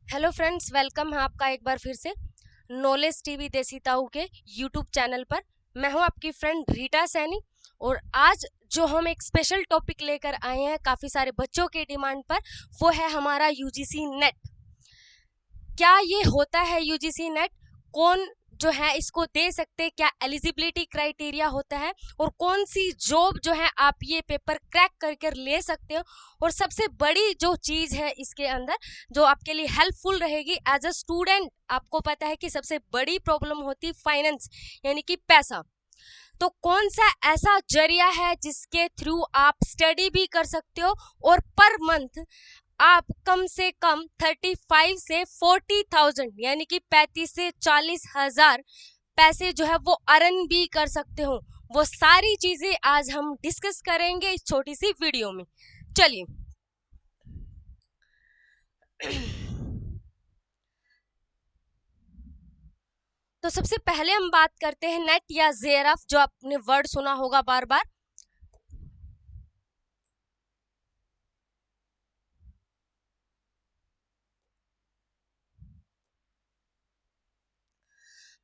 Hello friends, welcome है आपका एक बार फिर से नॉलेज टीवी देसी ताऊ के यूट्यूब चैनल पर। मैं हूं आपकी फ्रेंड रीटा सैनी और आज जो हम एक स्पेशल टॉपिक लेकर आए हैं काफ़ी सारे बच्चों के डिमांड पर, वो है हमारा यूजीसी नेट। क्या ये होता है यूजीसी नेट? कौन जो है इसको दे सकते हैं? क्या एलिजिबिलिटी क्राइटेरिया होता है? और कौन सी जॉब जो है आप ये पेपर क्रैक करके ले सकते हो? और सबसे बड़ी जो चीज़ है इसके अंदर जो आपके लिए हेल्पफुल रहेगी एज अ स्टूडेंट, आपको पता है कि सबसे बड़ी प्रॉब्लम होती फाइनेंस, यानी कि पैसा। तो कौन सा ऐसा जरिया है जिसके थ्रू आप स्टडी भी कर सकते हो और पर मंथ आप कम से कम 35 से 40,000 यानी कि 35 से 40,000 पैसे जो है वो अर्न भी कर सकते हो। वो सारी चीजें आज हम डिस्कस करेंगे इस छोटी सी वीडियो में। चलिए तो सबसे पहले हम बात करते हैं नेट या जेआरएफ, जो आपने वर्ड सुना होगा बार बार।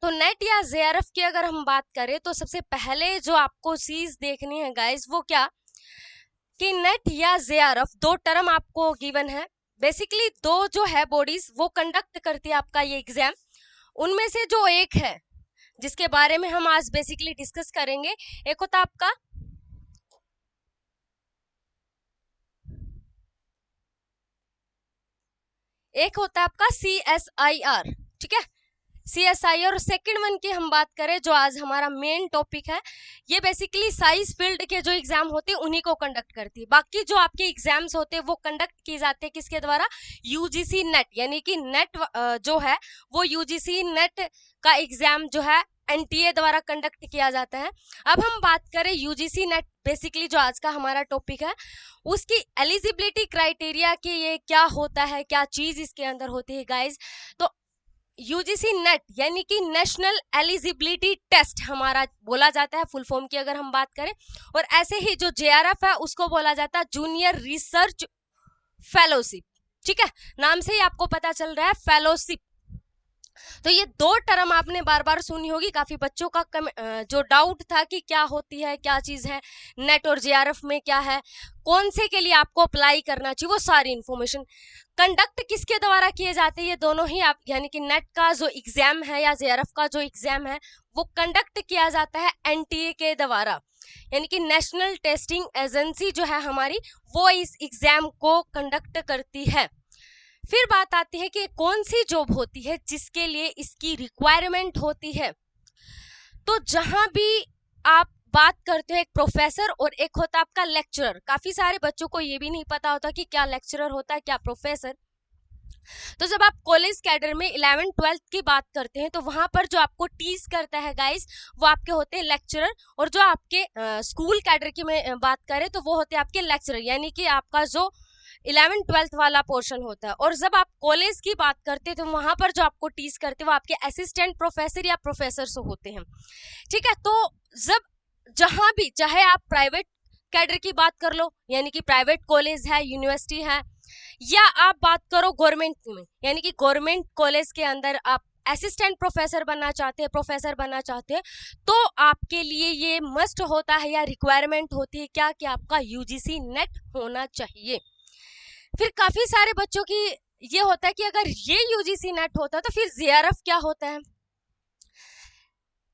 तो नेट या जेआरएफ की अगर हम बात करें तो सबसे पहले जो आपको चीज देखनी है गाइस, वो क्या कि नेट या जेआरएफ दो टर्म आपको गिवन है। बेसिकली दो जो है बॉडीज वो कंडक्ट करती है आपका ये एग्जाम। उनमें से जो एक है जिसके बारे में हम आज बेसिकली डिस्कस करेंगे, एक होता आपका CSIR, ठीक है, CSIR। और सेकंड वन की हम बात करें जो आज हमारा मेन टॉपिक है, ये बेसिकली साइंस फील्ड के जो एग्जाम होते हैं उन्हीं को कंडक्ट करती है। बाकी जो आपके एग्जाम्स होते हैं वो कंडक्ट किए जाते हैं किसके द्वारा? यूजीसी नेट, यानी कि नेट जो है वो यूजीसी नेट का एग्जाम जो है एनटीए द्वारा कंडक्ट किया जाता है। अब हम बात करें यूजीसी नेट, बेसिकली जो आज का हमारा टॉपिक है, उसकी एलिजिबिलिटी क्राइटेरिया कि ये क्या होता है, क्या चीज इसके अंदर होती है गाइज। तो यूजीसी नेट यानी कि नेशनल एलिजिबिलिटी टेस्ट हमारा बोला जाता है फुल फॉर्म की अगर हम बात करें। और ऐसे ही जो जेआरएफ है उसको बोला जाता है जूनियर रिसर्च फेलोशिप, ठीक है, नाम से ही आपको पता चल रहा है फेलोशिप। तो ये दो टर्म आपने बार बार सुनी होगी। काफी बच्चों का जो डाउट था कि क्या होती है, क्या चीज है नेट और जेआरएफ में, क्या है, कौन से के लिए आपको अप्लाई करना चाहिए, वो सारी इंफॉर्मेशन कंडक्ट किसके द्वारा किए जाते हैं ये दोनों ही आप, यानी कि नेट का जो एग्जाम है या जेआरएफ का जो एग्जाम है वो कंडक्ट किया जाता है एनटीए के द्वारा, यानी कि नेशनल टेस्टिंग एजेंसी जो है हमारी, वो इस एग्जाम को कंडक्ट करती है। फिर बात आती है कि कौन सी जॉब होती है जिसके लिए इसकी रिक्वायरमेंट होती है। तो जहां भी आप बात करते हो एक प्रोफेसर और एक होता है आपका लेक्चरर। काफी सारे बच्चों को ये भी नहीं पता होता कि क्या लेक्चरर होता है, क्या प्रोफेसर। तो जब आप कॉलेज कैडर में 11th 12th की बात करते हैं तो वहां पर जो आपको टीच करता है गाइस वो आपके होते हैं लेक्चरर। और जो आपके स्कूल कैडर की में बात करें तो वो होते हैं आपके लेक्चरर, यानी कि आपका जो 11th 12th वाला पोर्शन होता है। और जब आप कॉलेज की बात करते हैं तो वहां पर जो आपको टीच करते हैं वो आपके असिस्टेंट प्रोफेसर या प्रोफेसर होते हैं, ठीक है। तो जब जहां भी, चाहे आप प्राइवेट कैडर की बात कर लो, यानी कि प्राइवेट कॉलेज है, यूनिवर्सिटी है, या आप बात करो गवर्नमेंट में, यानी कि गवर्नमेंट कॉलेज के अंदर आप असिस्टेंट प्रोफेसर बनना चाहते हैं, प्रोफेसर बनना चाहते हैं, तो आपके लिए ये मस्ट होता है या रिक्वायरमेंट होती है क्या कि आपका यूजीसी नेट होना चाहिए। फिर काफी सारे बच्चों की ये होता है कि अगर ये यूजीसी नेट होता है तो फिर जेआरएफ क्या होता है।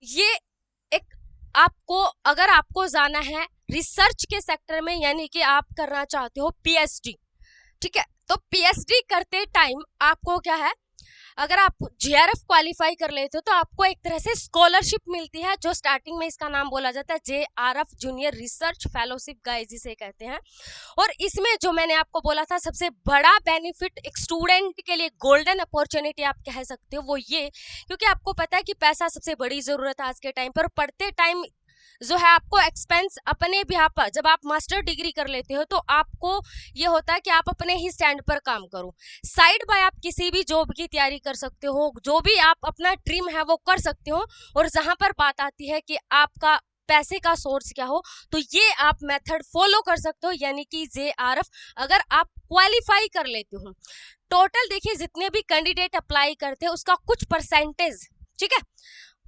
ये एक आपको, अगर आपको जाना है रिसर्च के सेक्टर में, यानी कि आप करना चाहते हो पीएचडी, ठीक है, तो पीएचडी करते टाइम आपको क्या है, अगर आप जेआरएफ क्वालिफाई कर लेते हो तो आपको एक तरह से स्कॉलरशिप मिलती है, जो स्टार्टिंग में इसका नाम बोला जाता है JRF, junior research fellowship guys जिसे कहते हैं। और इसमें जो मैंने आपको बोला था सबसे बड़ा बेनिफिट एक स्टूडेंट के लिए, गोल्डन अपॉर्चुनिटी आप कह सकते हो, वो ये, क्योंकि आपको पता है कि पैसा सबसे बड़ी जरूरत है आज के टाइम पर। पढ़ते टाइम जो है आपको एक्सपेंस अपने भी पर, जब आप मास्टर डिग्री कर लेते हो तो आपको ये होता है कि आप अपने ही स्टैंड पर काम करो, साइड बाय आप किसी भी जॉब की तैयारी कर सकते हो, जो भी आप अपना ड्रीम है वो कर सकते हो। और जहां पर बात आती है कि आपका पैसे का सोर्स क्या हो, तो ये आप मेथड फॉलो कर सकते हो, यानी कि JRF अगर आप क्वालिफाई कर लेते हो। टोटल देखिए जितने भी कैंडिडेट अप्लाई करते हैं उसका कुछ परसेंटेज, ठीक है,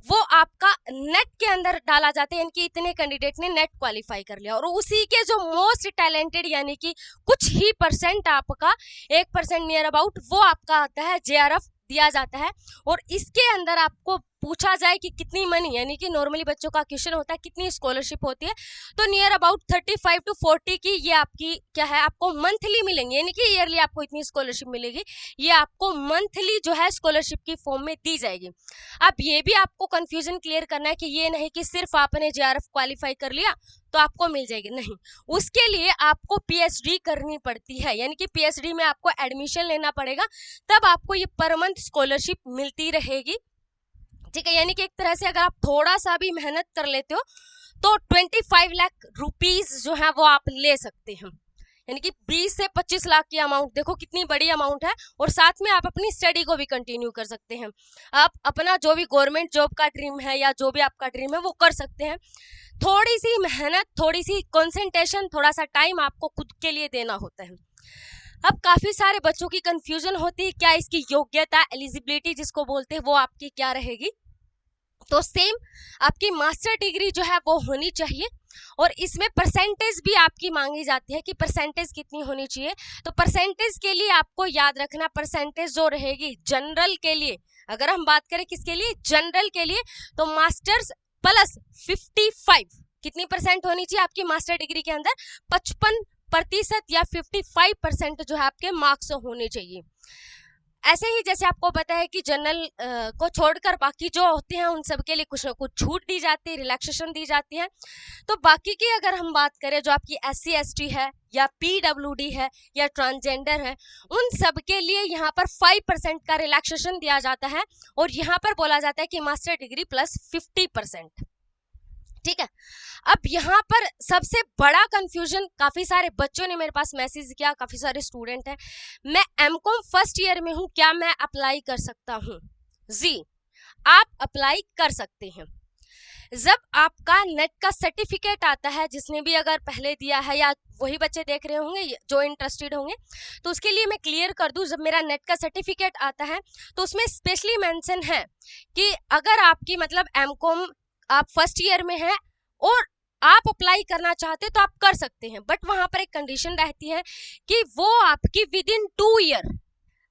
वो आपका नेट के अंदर डाला जाता है, यानी कि इतने कैंडिडेट ने नेट क्वालिफाई कर लिया, और उसी के जो मोस्ट टैलेंटेड यानी कि कुछ ही परसेंट आपका 1% नियर अबाउट वो आपका आता है JRF दिया जाता है। और इसके अंदर आपको पूछा जाए कि कितनी मनी, यानी कि नॉर्मली बच्चों का क्वेश्चन होता है कितनी स्कॉलरशिप होती है, तो नियर अबाउट 35 to 40 की ये आपकी क्या है, आपको मंथली मिलेंगे, यानी कि ईयरली आपको इतनी स्कॉलरशिप मिलेगी, ये आपको मंथली जो है स्कॉलरशिप की फॉर्म में दी जाएगी। अब ये भी आपको कंफ्यूजन क्लियर करना है कि ये नहीं कि सिर्फ आपने JRF क्वालिफाई कर लिया तो आपको मिल जाएगी, नहीं, उसके लिए आपको PhD करनी पड़ती है, यानी कि PhD में आपको एडमिशन लेना पड़ेगा, तब आपको ये पर मंथ स्कॉलरशिप मिलती रहेगी, ठीक है। यानी कि एक तरह से अगर आप थोड़ा सा भी मेहनत कर लेते हो तो 25 लाख रुपीज जो है वो आप ले सकते हैं, यानी कि 20 से 25 लाख की अमाउंट, देखो कितनी बड़ी अमाउंट है, और साथ में आप अपनी स्टडी को भी कंटिन्यू कर सकते हैं, आप अपना जो भी गवर्नमेंट जॉब का ड्रीम है या जो भी आपका ड्रीम है वो कर सकते हैं। थोड़ी सी मेहनत, थोड़ी सी कंसंट्रेशन, थोड़ा सा टाइम आपको खुद के लिए देना होता है। अब काफी सारे बच्चों की कंफ्यूजन होती है क्या इसकी योग्यता, एलिजिबिलिटी जिसको बोलते हैं, वो आपकी क्या रहेगी, तो सेम आपकी मास्टर डिग्री जो है वो होनी चाहिए, और इसमें परसेंटेज भी आपकी मांगी जाती है कि परसेंटेज कितनी होनी चाहिए। तो परसेंटेज के लिए आपको याद रखना, परसेंटेज जो रहेगी जनरल के लिए, अगर हम बात करें किसके लिए, जनरल के लिए, तो मास्टर्स प्लस 55 कितनी परसेंट होनी चाहिए आपकी मास्टर डिग्री के अंदर, 55% या 55% जो है आपके मार्क्स होने चाहिए। ऐसे ही जैसे आपको पता है कि जनरल को छोड़कर बाकी जो होते हैं उन सब के लिए कुछ ना कुछ छूट दी जाती है, रिलैक्सेशन दी जाती है, तो बाकी की अगर हम बात करें जो आपकी SC ST है या PWD है या ट्रांसजेंडर है, उन सब के लिए यहाँ पर 5% का रिलैक्सेशन दिया जाता है, और यहाँ पर बोला जाता है कि मास्टर डिग्री प्लस 50%, ठीक है। अब यहाँ पर सबसे बड़ा कंफ्यूजन, काफी सारे बच्चों ने मेरे पास मैसेज किया, काफी सारे स्टूडेंट हैं, मैं MCOM फर्स्ट ईयर में हूँ, क्या मैं अप्लाई कर सकता हूँ? जी, आप अप्लाई कर सकते हैं। जब आपका नेट का सर्टिफिकेट आता है, जिसने भी अगर पहले दिया है या वही बच्चे देख रहे होंगे जो इंटरेस्टेड होंगे, तो उसके लिए मैं क्लियर कर दूं, जब मेरा नेट का सर्टिफिकेट आता है तो उसमें स्पेशली मेंशन है कि अगर आपकी मतलब MCOM आप फर्स्ट ईयर में है और आप अप्लाई करना चाहते तो आप कर सकते हैं, बट वहां पर एक कंडीशन रहती है कि वो आपकी विद इन 2 ईयर,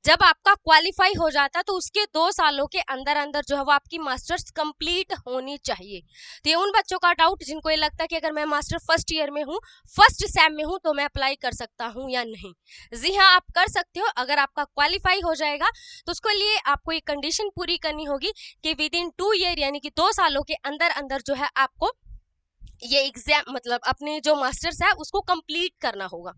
जब आपका क्वालिफाई हो जाता है तो उसके 2 सालों के अंदर अंदर जो है वो आपकी मास्टर्स कंप्लीट होनी चाहिए। तो ये उन बच्चों का डाउट जिनको ये लगता है कि अगर मैं मास्टर फर्स्ट ईयर में हूँ, फर्स्ट सेम में हूँ, तो मैं अप्लाई कर सकता हूँ या नहीं। जी हाँ, आप कर सकते हो। अगर आपका क्वालिफाई हो जाएगा तो उसके लिए आपको ये कंडीशन पूरी करनी होगी कि विद इन 2 ईयर यानी कि 2 सालों के अंदर अंदर जो है आपको ये एग्जाम मतलब अपने जो मास्टर्स है उसको कंप्लीट करना होगा,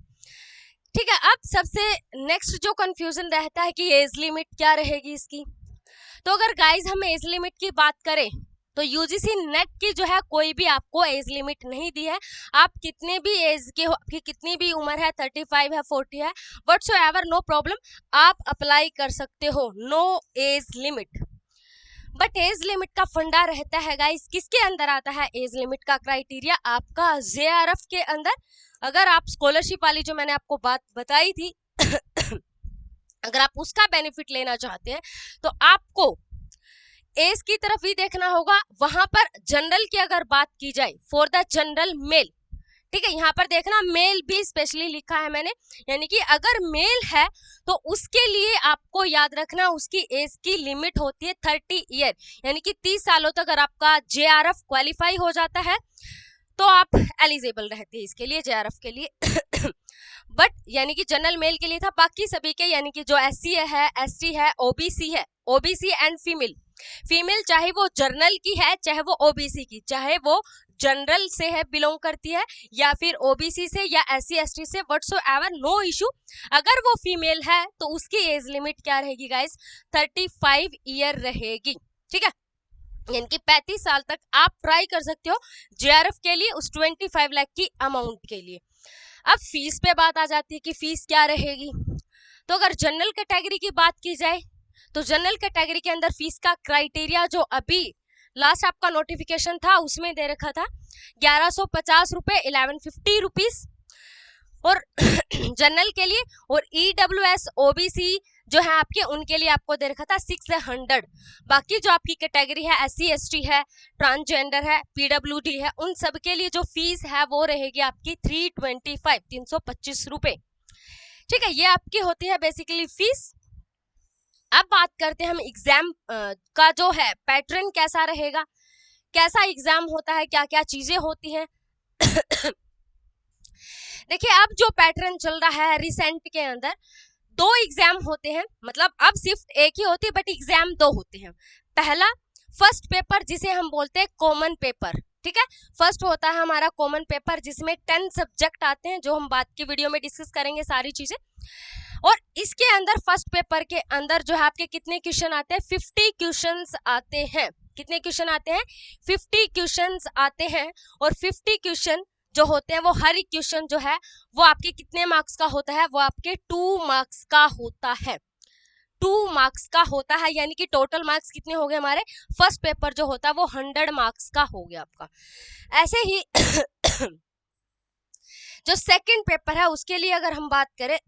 ठीक है। अब सबसे नेक्स्ट जो कंफ्यूजन रहता है कि एज लिमिट क्या रहेगी इसकी, तो अगर गाइज हम एज लिमिट की बात करें तो UGC नेट की जो है कोई भी आपको एज लिमिट नहीं दी है, आप कितने भी एज के हो, आपकी कितनी भी उम्र है, 35 है, 40 है, व्हाटसोएवर, नो प्रॉब्लम, आप अप्लाई कर सकते हो, no age limit. But age limit का फंडा रहता है गाइस, किसके अंदर आता है एज लिमिट का क्राइटेरिया, आपका JRF के अंदर। अगर आप स्कॉलरशिप वाली जो मैंने आपको बात बताई थी अगर आप उसका बेनिफिट लेना चाहते हैं तो आपको एज की तरफ भी देखना होगा। वहां पर जनरल की अगर बात की जाए, फॉर द जनरल मेल, ठीक है, यहाँ पर देखना मेल भी स्पेशली लिखा है मैंने, यानी कि अगर मेल है तो उसके लिए आपको याद रखना उसकी एज की लिमिट होती है 30 ईयर, यानी कि 30 सालों तक अगर आपका JRF क्वालिफाई हो जाता है तो आप एलिजिबल रहते हैं इसके लिए, JRF के लिए। बट यानी कि जनरल मेल के लिए था, बाकी सभी के यानी कि जो SC है, ST है, OBC है, OBC एंड फीमेल चाहे वो जर्नल की है, चाहे वो OBC की, चाहे वो जनरल से है बिलोंग करती है या फिर OBC से या SC ST से, व्हाटसोएवर, नो इशू। अगर वो फीमेल है तो उसकी एज लिमिट क्या रहेगी गाइस, 35 ईयर रहेगी, ठीक है, यानी कि 35 साल तक आप ट्राई कर सकते हो JRF के लिए उस 25 लाख की अमाउंट के लिए। अब फीस पे बात आ जाती है कि फीस क्या रहेगी, तो अगर जनरल कैटेगरी की बात की जाए तो जनरल कैटेगरी के अंदर फीस का क्राइटेरिया जो अभी लास्ट आपका नोटिफिकेशन था उसमें दे रखा था 1150 रुपए, 1150 रुपीज। और जनरल के लिए और EWS OBC जो है आपके, उनके लिए आपको दे रखा था 600। बाकी जो आपकी कैटेगरी है, SC ST है, ट्रांसजेंडर है, PWD है, उन सब के लिए जो फीस है वो रहेगी आपकी 325 रुपए। ठीक है, ये आपकी होती है बेसिकली फीस। अब बात करते हैं हम एग्जाम का जो है पैटर्न कैसा रहेगा, कैसा एग्जाम होता है, क्या क्या चीजें होती हैं। देखिए, अब जो पैटर्न चल रहा है रिसेंट के अंदर, 2 एग्जाम होते हैं, मतलब अब सिर्फ एक ही होती है बट एग्जाम 2 होते हैं। पहला फर्स्ट पेपर जिसे हम बोलते हैं कॉमन पेपर, ठीक है। फर्स्ट होता है हमारा कॉमन पेपर जिसमें 10 सब्जेक्ट आते हैं, जो हम बाद की वीडियो में डिस्कस करेंगे सारी चीजें। और इसके अंदर फर्स्ट पेपर के अंदर जो है आपके कितने क्वेश्चन आते हैं, 50 क्वेश्चंस आते हैं। कितने क्वेश्चन आते हैं, 50 क्वेश्चंस आते हैं। और 50 क्वेश्चन जो होते हैं वो हर एक क्वेश्चन जो है वो आपके कितने मार्क्स का होता है, वो आपके 2 मार्क्स का होता है। 2 मार्क्स का होता है, यानी कि टोटल मार्क्स कितने हो गए हमारे, फर्स्ट पेपर जो होता है वो 100 मार्क्स का हो गया आपका। ऐसे ही जो सेकंड पेपर है उसके लिए अगर हम बात करें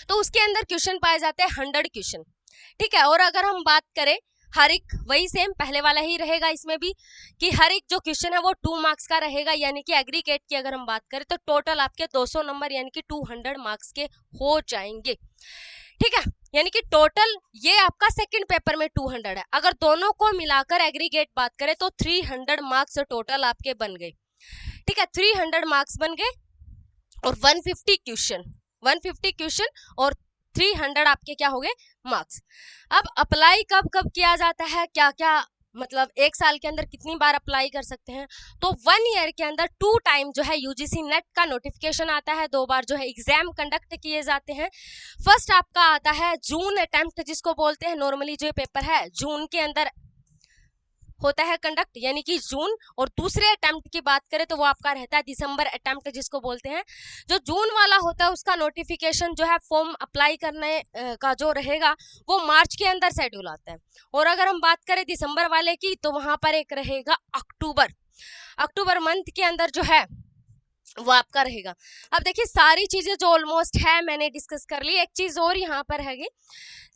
तो उसके अंदर क्वेश्चन पाए जाते हैं 100 क्वेश्चन, ठीक है। और अगर हम बात करें हर एक, वही सेम पहले वाला ही रहेगा इसमें भी, कि हर एक जो क्वेश्चन है वो 2 मार्क्स का रहेगा, यानी कि एग्रीगेट की अगर हम बात करें तो टोटल आपके 200 नंबर यानी कि 200 मार्क्स के हो जाएंगे, ठीक है। यानी कि टोटल ये आपका सेकंड पेपर में 200 है। अगर दोनों को मिलाकर एग्रीगेट बात करें तो 300 मार्क्स टोटल आपके बन गए, ठीक है। 300 मार्क्स बन गए और 150 क्वेश्चन और 300 आपके क्या हो गए, मार्क्स। अब अप्लाई कब कब किया जाता है, क्या क्या मतलब एक साल के अंदर कितनी बार अप्लाई कर सकते हैं, तो 1 ईयर के अंदर 2 टाइम जो है UGC नेट का नोटिफिकेशन आता है, 2 बार जो है एग्जाम कंडक्ट किए जाते हैं। फर्स्ट आपका आता है जून अटेम्प्ट जिसको बोलते हैं, नॉर्मली जो पेपर है जून के अंदर होता है कंडक्ट, यानी कि जून। और दूसरे अटेम्प्ट की बात करें तो वो आपका रहता है दिसंबर अटेम्प्ट जिसको बोलते हैं। जो जून वाला होता है उसका नोटिफिकेशन जो है फॉर्म अप्लाई करने का जो रहेगा वो मार्च के अंदर शेड्यूल आता है। और अगर हम बात करें दिसंबर वाले की तो वहां पर एक रहेगा अक्टूबर मंथ के अंदर जो है वो आपका रहेगा। अब देखिए सारी चीजें जो ऑलमोस्ट है मैंने डिस्कस कर ली। एक चीज और यहाँ पर है,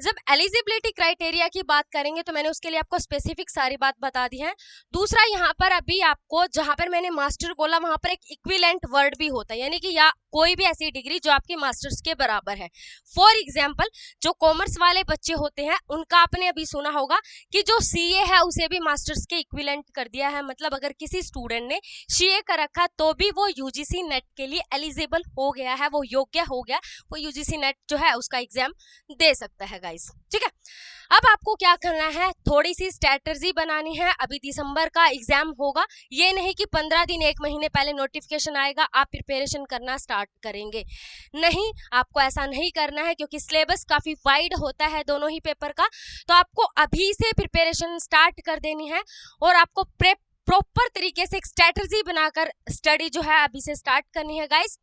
जब एलिजिबिलिटी क्राइटेरिया की बात करेंगे तो मैंने उसके लिए आपको स्पेसिफिक सारी बात बता दी है। दूसरा यहाँ पर अभी आपको जहां पर मैंने मास्टर बोला वहां पर एक इक्विवेलेंट वर्ड भी होता है, यानी कि या कोई भी ऐसी डिग्री जो आपकी मास्टर्स के बराबर है। फॉर एग्जाम्पल जो कॉमर्स वाले बच्चे होते हैं उनका आपने अभी सुना होगा कि जो CA है उसे भी मास्टर्स के इक्विवेलेंट कर दिया है, मतलब अगर किसी स्टूडेंट ने CA कर रखा तो भी वो UGC नेट के लिए एलिजिबल हो गया है, वो योग्य हो गया, वो UGC नेट जो है उसका एग्जाम दे सकता है गाइस, ठीक है। अब आपको क्या करना है, थोड़ी सी स्ट्रैटेजी बनानी है। अभी दिसंबर का एग्जाम होगा, ये नहीं कि 15 दिन 1 महीने पहले नोटिफिकेशन आएगा आप प्रिपरेशन करना स्टार्ट करेंगे, नहीं, आपको ऐसा नहीं करना है क्योंकि सिलेबस काफी वाइड होता है दोनों ही पेपर का। तो आपको अभी से प्रिपरेशन स्टार्ट कर देनी है और आपको प्रॉपर तरीके से एक स्ट्रैटेजी बनाकर स्टडी जो है अभी से स्टार्ट करनी है गाइस।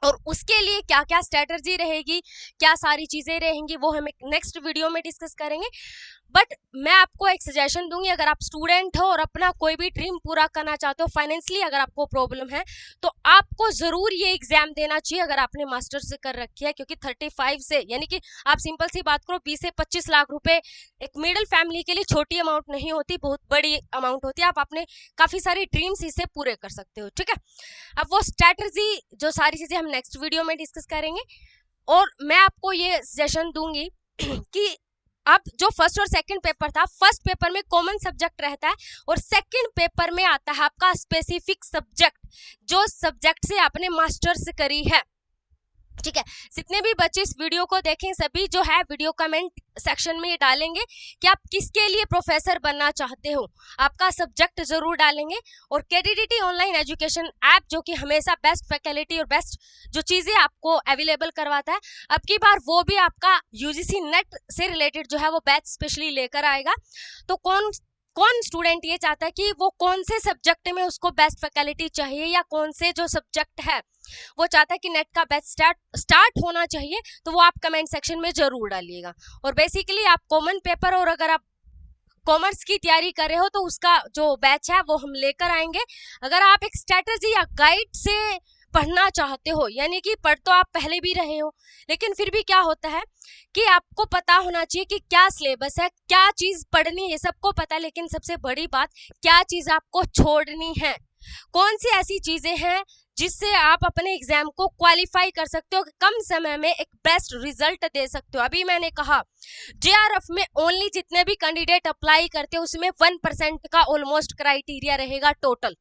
और उसके लिए क्या क्या स्ट्रैटेजी रहेगी, क्या सारी चीजें रहेंगी, वो हम नेक्स्ट वीडियो में डिस्कस करेंगे। बट मैं आपको एक सजेशन दूंगी, अगर आप स्टूडेंट हो और अपना कोई भी ड्रीम पूरा करना चाहते हो, फाइनेंशियली अगर आपको प्रॉब्लम है तो आपको जरूर ये एग्जाम देना चाहिए अगर आपने मास्टर्स कर रखी है, क्योंकि 35 से यानी कि आप सिंपल सी बात करो 20 से 25 लाख रुपए एक मिडिल फैमिली के लिए छोटी अमाउंट नहीं होती, बहुत बड़ी अमाउंट होती है। आप अपने काफी सारी ड्रीम्स इससे पूरे कर सकते हो, ठीक है। अब वो स्ट्रैटेजी जो सारी चीजें हम नेक्स्ट वीडियो में डिस्कस करेंगे। और मैं आपको ये सजेशन दूंगी कि अब जो फर्स्ट और सेकंड पेपर था, फर्स्ट पेपर में कॉमन सब्जेक्ट रहता है और सेकंड पेपर में आता है आपका स्पेसिफिक सब्जेक्ट, जो सब्जेक्ट से आपने मास्टर्स करी है, ठीक है। जितने भी बच्चे इस वीडियो को देखें सभी जो है वीडियो कमेंट सेक्शन में डालेंगे कि आप किसके लिए प्रोफेसर बनना चाहते हो, आपका सब्जेक्ट जरूर डालेंगे। और KDDT ऑनलाइन एजुकेशन ऐप जो कि हमेशा बेस्ट फैकल्टी और बेस्ट जो चीजें आपको अवेलेबल करवाता है, अब की बार वो भी आपका UGC नेट से रिलेटेड जो है वो बैच स्पेशली लेकर आएगा। तो कौन स्टूडेंट ये चाहता है कि वो कौन से सब्जेक्ट में उसको बेस्ट फैकल्टी चाहिए या कौन से जो सब्जेक्ट है वो चाहता है कि नेट का बैच स्टार्ट होना चाहिए, तो वो आप कमेंट सेक्शन में जरूर डालिएगा। और बेसिकली आप कॉमन पेपर और अगर आप कॉमर्स की तैयारी कर रहे हो तो उसका जो बैच है वो हम लेकर आएंगे। अगर आप एक स्ट्रेटजी या गाइड से पढ़ना चाहते हो, यानी कि पढ़ तो आप पहले भी रहे हो, लेकिन फिर भी क्या होता है कि आपको पता होना चाहिए कि क्या सिलेबस है, क्या चीज पढ़नी है, सबको पता है, लेकिन सबसे बड़ी बात क्या चीज आपको छोड़नी है, कौन सी ऐसी चीजें हैं जिससे आप अपने एग्जाम को क्वालिफाई कर सकते हो, कम समय में एक बेस्ट रिजल्ट दे सकते हो। अभी मैंने कहा जेआरएफ में ओनली जितने भी कैंडिडेट अप्लाई करते हैं उसमें 1% का ऑलमोस्ट क्राइटेरिया रहेगा टोटल।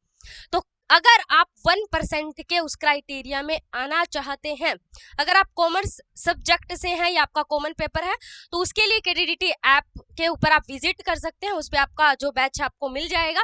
तो अगर आप 1% के उस क्राइटेरिया में आना चाहते हैं, अगर आप कॉमर्स सब्जेक्ट से हैं या आपका कॉमन पेपर है, तो उसके लिए केडीडीटी ऐप के ऊपर आप विजिट कर सकते हैं, उस पर आपका जो बैच है आपको मिल जाएगा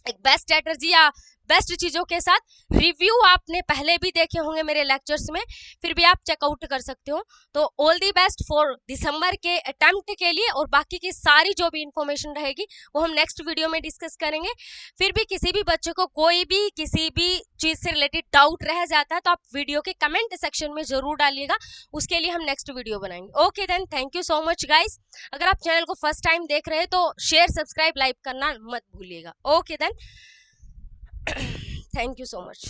एक बेस्ट स्ट्रेटजी या बेस्ट चीजों के साथ। रिव्यू आपने पहले भी देखे होंगे मेरे लेक्चर्स में, फिर भी आप चेकआउट कर सकते हो। तो all the best for December के अटेम्प्ट के लिए, और बाकी की सारी जो भी इंफॉर्मेशन रहेगी वो हम नेक्स्ट वीडियो में डिस्कस करेंगे। फिर भी किसी भी बच्चे को कोई भी किसी भी चीज से रिलेटेड डाउट रह जाता है तो आप वीडियो के कमेंट सेक्शन में जरूर डालिएगा, उसके लिए हम नेक्स्ट वीडियो बनाएंगे। Okay then, thank you so much guys. अगर आप चैनल को फर्स्ट टाइम देख रहे हैं तो शेयर सब्सक्राइब लाइक करना मत भूलिएगा। Okay then, thank you so much.